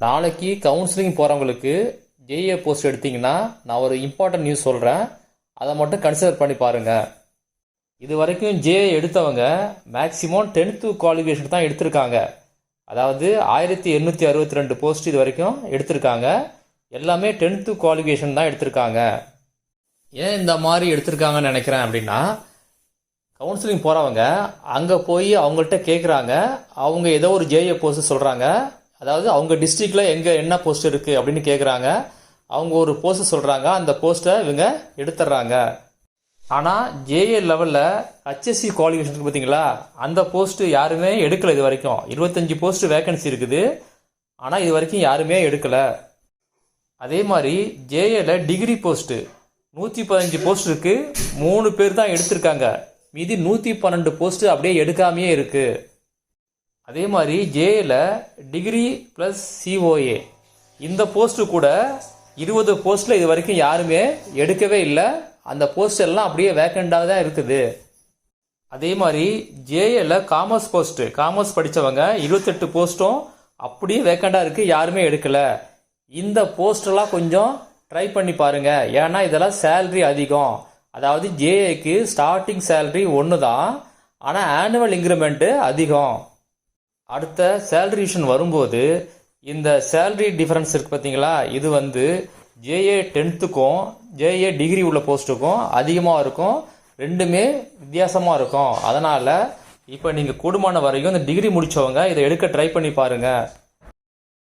நாளைக்கு கவுன்சிலிங் போகிறவங்களுக்கு JA post எடுத்தீங்கன்னா நான் ஒரு இம்பார்ட்டன்ட் நியூஸ் சொல்கிறேன். அதை மட்டும் கன்சிடர் பண்ணி பாருங்கள். இது வரைக்கும் ஜேஏ எடுத்தவங்க மேக்ஸிமம் 10th குவாலிஃபிகேஷன் தான் எடுத்திருக்காங்க. அதாவது 1862 போஸ்ட் இது வரைக்கும் எடுத்திருக்காங்க. எல்லாமே 10th குவாலிஃபிகேஷன் தான் எடுத்திருக்காங்க. ஏன் இந்த மாதிரி எடுத்திருக்காங்கன்னு நினைக்கிறேன் அப்படின்னா, கவுன்சிலிங் போகிறவங்க அங்கே போய் அவங்கள்ட்ட கேட்குறாங்க. அவங்க ஏதோ ஒரு ஜேஏ போஸ்ட் சொல்கிறாங்க. அதாவது அவங்க டிஸ்ட்ரிக்டில் எங்கே என்ன போஸ்ட் இருக்குது அப்படின்னு கேட்குறாங்க. அவங்க ஒரு போஸ்ட் சொல்கிறாங்க. அந்த போஸ்ட்டை இவங்க எடுத்துடுறாங்க. ஆனால் ஜேஏ லெவலில் ஹச்எஸ்சி குவாலிஃபிகேஷன் இருக்குது பார்த்தீங்களா, அந்த போஸ்ட்டு யாருமே எடுக்கலை. இது வரைக்கும் 25 போஸ்ட் வேகன்சி இருக்குது. ஆனால் இது வரைக்கும் யாருமே எடுக்கலை. அதே மாதிரி ஜேஏல டிகிரி போஸ்ட்டு 115 போஸ்ட் இருக்குது. 3 பேர் தான் எடுத்திருக்காங்க. மீதி 112 போஸ்ட் அப்படியே எடுக்காமையே இருக்கு. அதே மாதிரி ஜேஏல டிகிரி ப்ளஸ் சிஓஏ இந்த போஸ்ட்டு கூட 20 போஸ்ட்டில் இது வரைக்கும் யாருமே எடுக்கவே இல்லை. அந்த போஸ்ட் எல்லாம் அப்படியே வேக்கண்டாக தான் இருக்குது. அதே மாதிரி ஜேஏல காமர்ஸ் படித்தவங்க 28 போஸ்ட்டும் அப்படியே வேக்கண்டாக இருக்குது, யாருமே எடுக்கலை. இந்த போஸ்டெல்லாம் கொஞ்சம் ட்ரை பண்ணி பாருங்க. ஏன்னா இதெல்லாம் சேலரி அதிகம். அதாவது ஜேஏக்கு ஸ்டார்டிங் சேலரி 1 தான், ஆனால் ஆனுவல் இன்க்ரிமெண்ட்டு அதிகம். அடுத்த சேலரி விஷன் வரும்போது இந்த சேலரி டிஃபரன்ஸ் இருக்குது பார்த்தீங்களா, இது வந்து ஜேஏ 10th ஜேஏ டிகிரி உள்ள போஸ்ட்டுக்கும் அதிகமாக இருக்கும். ரெண்டுமே வித்தியாசமாக இருக்கும். அதனால் இப்போ நீங்கள் கூடுமான வரைக்கும் இந்த டிகிரி முடித்தவங்க இதை எடுக்க ட்ரை பண்ணி பாருங்கள்.